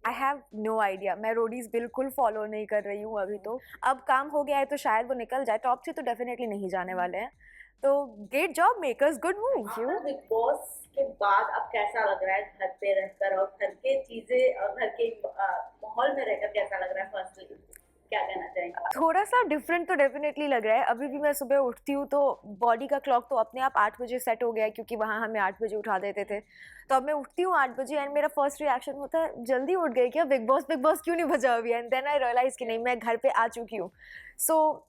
I have no idea, मैं Roadies बिल्कुल follow नहीं कर रही हूँ अभी। तो अब काम हो गया है तो शायद वो निकल जाए। टॉप 3 तो डेफिनेटली नहीं जाने वाले हैं। तो great job makers, good move you. After big boss के बाद अब कैसा लग रहा है घर पे रहकर, और घर के चीजें और घर के माहौल में रहकर कैसा लग रहा है? फर्स्टली क्या कहना चाहेंगे? थोड़ा सा डिफरेंट तो डेफिनेटली लग रहा है। अभी भी मैं सुबह उठती हूँ तो बॉडी का क्लॉक तो अपने आप 8 बजे सेट हो गया है, क्योंकि वहाँ हमें 8 बजे उठा देते थे। तो अब मैं उठती हूँ 8 बजे एंड मेरा फर्स्ट रिएक्शन होता है जल्दी उठ गई क्या, बिग बॉस क्यों नहीं बजा अभी? एंड देन आई रियलाइज कि नहीं, मैं घर पे आ चुकी हूँ। So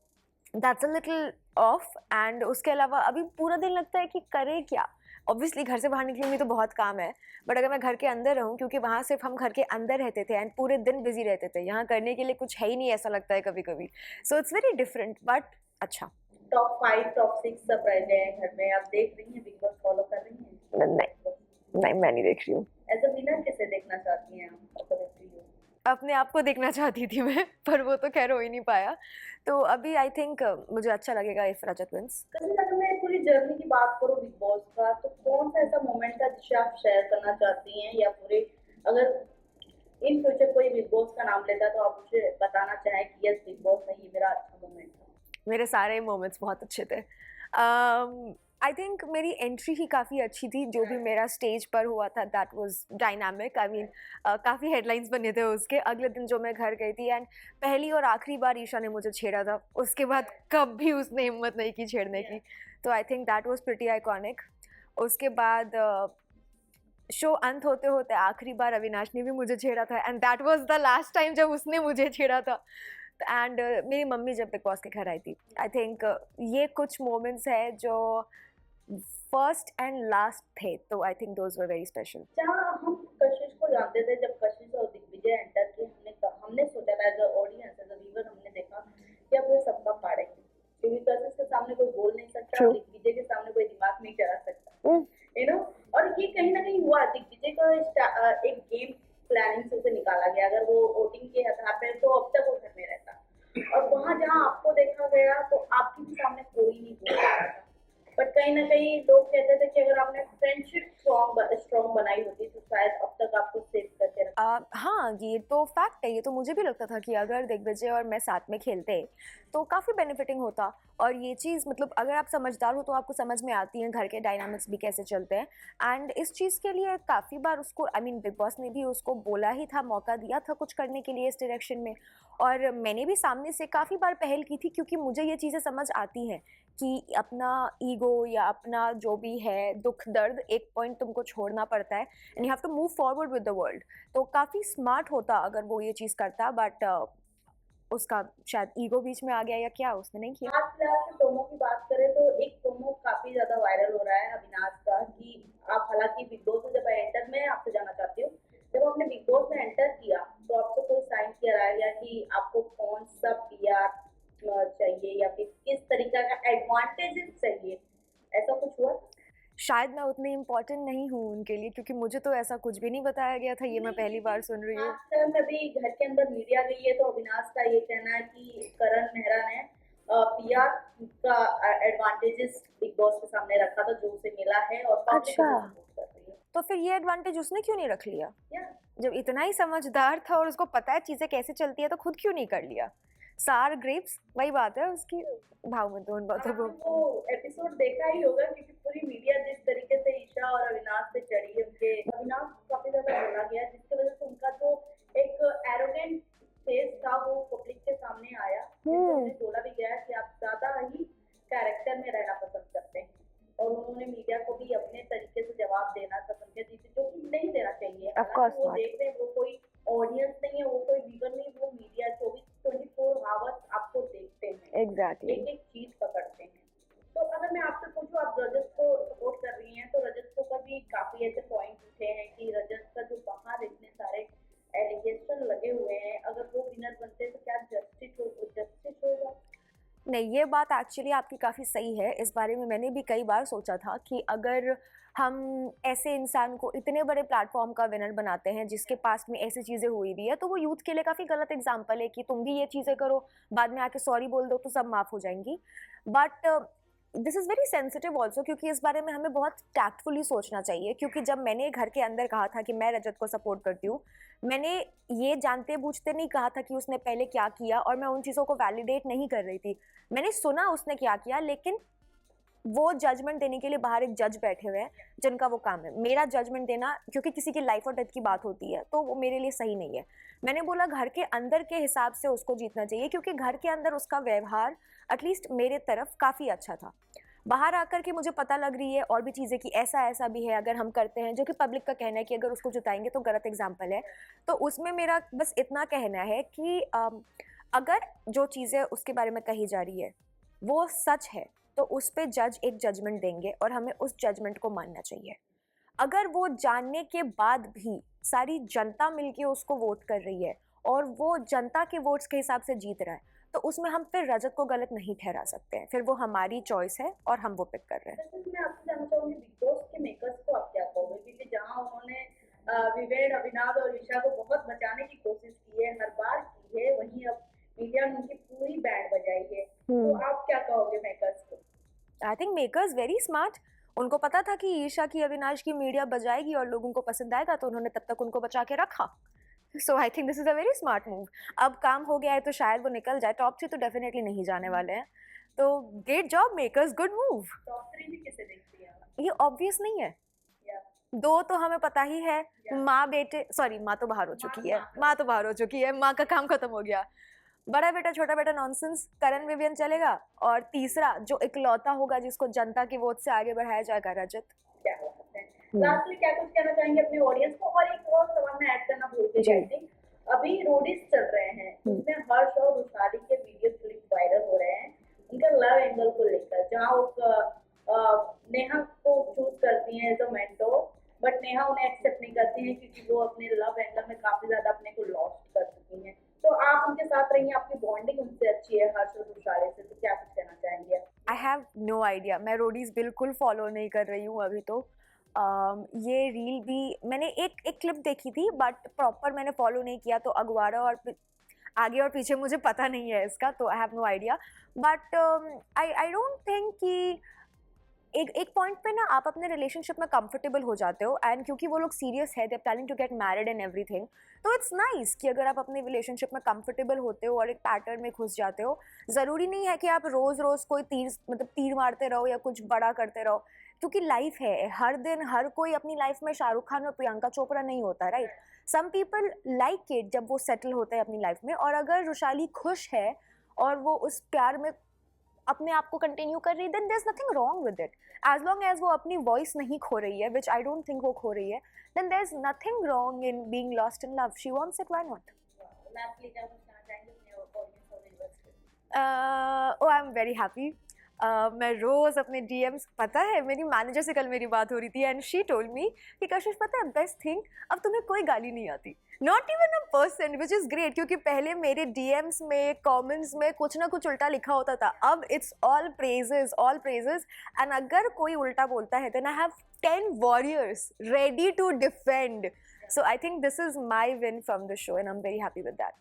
that's a little of. And उसके अलावा अभी पूरा दिन लगता है कि करे क्या। ऑब्वियसली घर से बाहर निकलूंगी तो बहुत काम है, बट अगर मैं घर के अंदर रहूं, क्योंकि वहाँ सिर्फ हम घर के अंदर रहते थे एंड पूरे दिन बिजी रहते थे, यहाँ करने के लिए कुछ है ही नहीं ऐसा लगता है कभी कभी। So it's very different but अच्छा। टॉप 5 टॉप 6 सब रह गए हैं घर में, आप देख रही हैं बिग बॉस, फॉलो कर रही हैं? नहीं, नहीं मैं नहीं देख रही हूँ। एज अ विनर कैसे देखना चाहती हैं आप अकॉर्डिंग टू यू? अपने आप को देखना चाहती थी मैं, पर वो तो खैर हो ही नहीं पाया। तो अभी आई थिंक मुझे अच्छा लगेगा इफ रजत विंस। कहीं अगर मैं पूरी जर्नी की बात करूँ बिग बॉस का, तो कौन सा ऐसा मोमेंट था जिसे आप शेयर करना चाहती हैं, या पूरे अगर इन फ्यूचर कोई बिग बॉस का नाम लेता तो आप मुझे बताना चाहें कि यस बिग बॉस में ये मेरा अच्छा मोमेंट था? मेरे सारे मोमेंट्स बहुत अच्छे थे। आई थिंक मेरी एंट्री ही काफ़ी अच्छी थी। जो भी मेरा स्टेज पर हुआ था that was dynamic. I mean काफ़ी हेडलाइंस बने थे उसके। अगले दिन जो मैं घर गई थी एंड पहली और आखिरी बार ईशा ने मुझे छेड़ा था, उसके बाद कभी उसने हिम्मत नहीं की छेड़ने की। तो I think that was pretty iconic. उसके बाद शो अंत होते होते आखिरी बार अविनाश ने भी मुझे छेड़ा था and that was the last time जब उसने मुझे छेड़ा था। एंड मेरी मम्मी जब बिग बॉस के घर आई थी। आई थिंक ये कुछ मोमेंट्स है जो फर्स्ट एंड लास्ट थे, तो I think those were very special. जहाँ हम कशिश को जानते थे, जब कशिश और दिग्विजय एंटर किए, हमने सोचा था as a audience, as a viewer, हमने देखा कि अब वो सबका फाड़ेंगे, क्योंकि कशिश के सामने कोई बोल नहीं सकता, ट्रू। दिग्विजय के सामने कोई दिमाग नहीं चला सकता, यू नो। और ये कहीं ना कहीं हुआ, दिग्विजय का एक गेम प्लानिंग से उसे निकाला गया। अगर वो वोटिंग के आधार पर, तो अब तक वो घर में रहता। और वहां जहाँ आपको देखा गया तो आपके भी सामने कोई नहीं बोल रहा था, बट कहीं ना कहीं लोग कहते थे कि अगर आपने फ्रेंडशिप स्ट्रॉन्ग बनाई होती तो शायद अब तक आपको सेव करके रखा। हाँ, ये तो फैक्ट है। ये तो मुझे भी लगता था कि अगर दिग्विजय और मैं साथ में खेलते तो काफ़ी बेनिफिटिंग होता। और ये चीज़ मतलब अगर आप समझदार हो तो आपको समझ में आती है घर के डायनामिक्स भी कैसे चलते हैं। एंड इस चीज़ के लिए काफ़ी बार उसको आई मीन बिग बॉस ने भी उसको बोला ही था, मौका दिया था कुछ करने के लिए इस डायरेक्शन में। और मैंने भी सामने से काफ़ी बार पहल की थी, क्योंकि मुझे ये चीज़ें समझ आती हैं कि अपना ईगो या अपना जो भी है दुख दर्द एक पॉइंट तुमको छोड़ना पड़ता है and you have to move forward with the world. तो काफ़ी स्मार्ट होता अगर वो ये चीज़ करता, बट उसका शायद ईगो बीच में आ गया या क्या, उसने नहीं किया। हाल फिलहाल के प्रोमो की बात करें तो एक प्रोमो काफी ज्यादा वायरल हो रहा है अविनाश का, कि आप हालांकि बिग बॉस में जब एंटर, मैं आपसे जानना चाहती हूँ, जब आपने बिग बॉस में एंटर किया तो आपसे कोई साइन किया रहा गया कि आपको कौन सा पीआर चाहिए, या फिर किस तरीके का एडवांटेजेस चाहिए, ऐसा कुछ हुआ? शायद मैं उतनी इम्पोर्टेंट नहीं हूँ उनके लिए, क्योंकि मुझे तो ऐसा कुछ भी नहीं बताया गया था। ये मैं नहीं, पहली क्योंकि बार सुन रही हूँ। लास्ट टाइम अभी घर के अंदर मीडिया गई है तो अविनाश का ये कहना है कि करण मेहरा ने पीआर का एडवांटेजेस बिग बॉस के सामने रखा था, जो उसे मिला है, और पब्लिक अच्छा, उसे सपोर्ट कर रही है। तो फिर ये एडवांटेज उसने क्यों नहीं रख लिया? या जब इतना ही समझदार था और उसको पता है चीज़ें कैसे चलती है, तो खुद क्यों नहीं कर लिया? सार ग्रेप्स, वही बात है उसकी। भाव में तो उन और बातों को। आपने वो एपिसोड देखा ही होगा, क्योंकि पूरी मीडिया जिस तरीके से ईशा और अविनाश पे चढ़ी है, उनके अविनाश को काफी ज्यादा बोला गया, जिसकी वजह से उनका जो एक एरोगेंट फेस था वो पब्लिक के सामने आया, जिससे उन्हें बोला भी गया कि आप ज्यादा ही कैरेक्टर में रहना पसंद करते हैं। और उन्होंने मीडिया को भी अपने तरीके से जवाब देना पसंद किया, जिसे जो कि नहीं देना चाहिए। ऑफ कोर्स हालांकि वो नॉट। देख रहे हैं, वो कोई ऑडियंस नहीं है, वो कोई व्यूअर नहीं, वो मीडिया 24 आवर्स आपको देखते हैं, एग्जैक्टली। एक एक चीज पकड़ते हैं। तो अगर मैं आपसे पूछूं, आप रजत को सपोर्ट कर रही हैं, तो रजत को पर भी काफी ऐसे पॉइंट उठे हैं कि रजत का जो बाहर इतने सारे एलिगेशन लगे हुए हैं, अगर वो विनर बनते तो क्या जस्टिस होगा? नहीं, ये बात एक्चुअली आपकी काफ़ी सही है। इस बारे में मैंने भी कई बार सोचा था कि अगर हम ऐसे इंसान को इतने बड़े प्लेटफॉर्म का विनर बनाते हैं जिसके पास में ऐसी चीज़ें हुई भी है, तो वो यूथ के लिए काफ़ी गलत एग्जाम्पल है कि तुम भी ये चीज़ें करो, बाद में आके सॉरी बोल दो तो सब माफ़ हो जाएंगी। But this is very sensitive also, क्योंकि इस बारे में हमें बहुत टैक्टफुली सोचना चाहिए, क्योंकि जब मैंने घर के अंदर कहा था कि मैं रजत को सपोर्ट करती हूँ, मैंने ये जानते बूझते नहीं कहा था कि उसने पहले क्या किया, और मैं उन चीज़ों को वैलिडेट नहीं कर रही थी। मैंने सुना उसने क्या किया, लेकिन वो जजमेंट देने के लिए बाहर एक जज बैठे हुए हैं जिनका वो काम है। मेरा जजमेंट देना, क्योंकि किसी की लाइफ और डेथ की बात होती है, तो वो मेरे लिए सही नहीं है। मैंने बोला घर के अंदर के हिसाब से उसको जीतना चाहिए, क्योंकि घर के अंदर उसका व्यवहार एटलीस्ट मेरे तरफ काफ़ी अच्छा था। बाहर आकर के मुझे पता लग रही है और भी चीज़ें कि ऐसा ऐसा भी है अगर हम करते हैं, जो कि पब्लिक का कहना है कि अगर उसको जिताएंगे तो गलत एग्जाम्पल है। तो उसमें मेरा बस इतना कहना है कि अगर जो चीज़ें उसके बारे में कही जा रही है वो सच है, तो उस पे जज एक जजमेंट देंगे और हमें उस जजमेंट को मानना चाहिए। अगर वो जानने के बाद भी सारी जनता मिलके उसको वोट कर रही है और वो जनता के वोट्स के हिसाब से जीत रहा है, तो उसमें हम फिर रजत को गलत नहीं ठहरा सकते हैं। फिर वो हमारी चॉइस है और हम वो पिक कर रहे हैं। वैसे मैं आपसे जानना चाहूंगी बिग बॉस के मेकर्स को आप क्या कहोगे, क्योंकि जहां उन्होंने विवेक, अविनाश और ईशा को बहुत बचाने की कोशिश की है, हर बार की है, वहीं अब मीडिया ने उनकी पूरी बैंड बजाई है, तो आप क्या कहोगे मेकर्स को? I think makers very smart. उनको पता था कि ईशा की, अविनाश की मीडिया बजाएगी और लोगों को पसंद आएगा, तो उन्होंने तब तक उनको बचा के रखा। So I think this is a very smart move. अब काम हो गया है तो शायद वो निकल जाए। टॉप 3 तो डेफिनेटली नहीं जाने वाले हैं। तो great job makers, good move. Top 3 भी किसे देखती है? ये ऑब्वियस नहीं है। या 2 तो हमें पता ही है, माँ बेटे, सॉरी माँ तो बाहर हो चुकी है, माँ तो बाहर हो चुकी है, माँ का काम खत्म हो गया। बड़ा बेटा छोटा बेटा नॉनसेंस, करण विवियन चलेगा, और तीसरा जो इकलौता होगा जिसको जनता की वोट से आगे बढ़ाया जाएगा, रजत। क्या हो सकते हैं? लास्टली क्या कुछ कहना चाहेंगे अपने ऑडियंस को? और एक और सवाल मैं ऐड करना भूल गई, आई थिंक अभी रोडीज चल रहे हैं, उसमें हर्ष और रुशाली के वीडियो क्लिप वायरल हो रहे हैं उनका लव एंगल को लेकर, जहाँ वो नेहा को चूज करती हैं as a mentor, but Neha उन्हें एक्सेप्ट नहीं करती हैं क्योंकि वो अपने लव एंगल में काफी ज्यादा अपने को लॉस्ट कर चुकी हैं। तो आप उनके साथ रही, आपकी बॉन्डिंग उनसे अच्छी है हर्ष और रुशाले से, तो क्या कुछ कहना चाहेंगे? I have no idea. मैं रोडीज बिल्कुल फॉलो नहीं कर रही हूँ अभी तो। ये रील भी मैंने एक क्लिप देखी थी, बट प्रॉपर मैंने फॉलो नहीं किया, तो अगवाड़ा और आगे और पीछे मुझे पता नहीं है इसका, तो I have no idea. But I don't think कि एक पॉइंट पे ना आप अपने रिलेशनशिप में कंफर्टेबल हो जाते हो, एंड क्योंकि वो लोग सीरियस है, they are planning to get married and everything, तो इट्स नाइस कि अगर आप अपने रिलेशनशिप में कंफर्टेबल होते हो और एक पैटर्न में घुस जाते हो। ज़रूरी नहीं है कि आप रोज़ रोज़ कोई तीर मारते रहो या कुछ बड़ा करते रहो, क्योंकि लाइफ है, हर दिन हर कोई अपनी लाइफ में शाहरुख खान और प्रियंका चोपड़ा नहीं होता, right? Some people like it जब वो सेटल होते हैं अपनी लाइफ में, और अगर रुशाली खुश है और वो उस प्यार में अपने आप को कंटिन्यू कर रही है, then there is nothing wrong with it, as long as वो अपनी वॉइस नहीं खो रही है, विच आई डोंट थिंक वो खो रही है, then there is nothing wrong in being lost in love. She wants it, why not? Lastly क्या कुछ कहना चाहेंगे अपने ऑडियंस और व्यूअर्स को? Oh I am very happy. मैं रोज़ अपने डीएम्स, पता है मेरी मैनेजर से कल मेरी बात हो रही थी, एंड शी टोल्ड मी कि कशिश पता है बेस्ट थिंग, अब तुम्हें कोई गाली नहीं आती, not even a person, which is great, क्योंकि पहले मेरे डीएम्स में, कमेंट्स में कुछ ना कुछ उल्टा लिखा होता था, अब इट्स ऑल प्रेजेस, एंड अगर कोई उल्टा बोलता है then I have 10 warriors ready to defend. So I think this is my win from the show, and I'm very happy with that.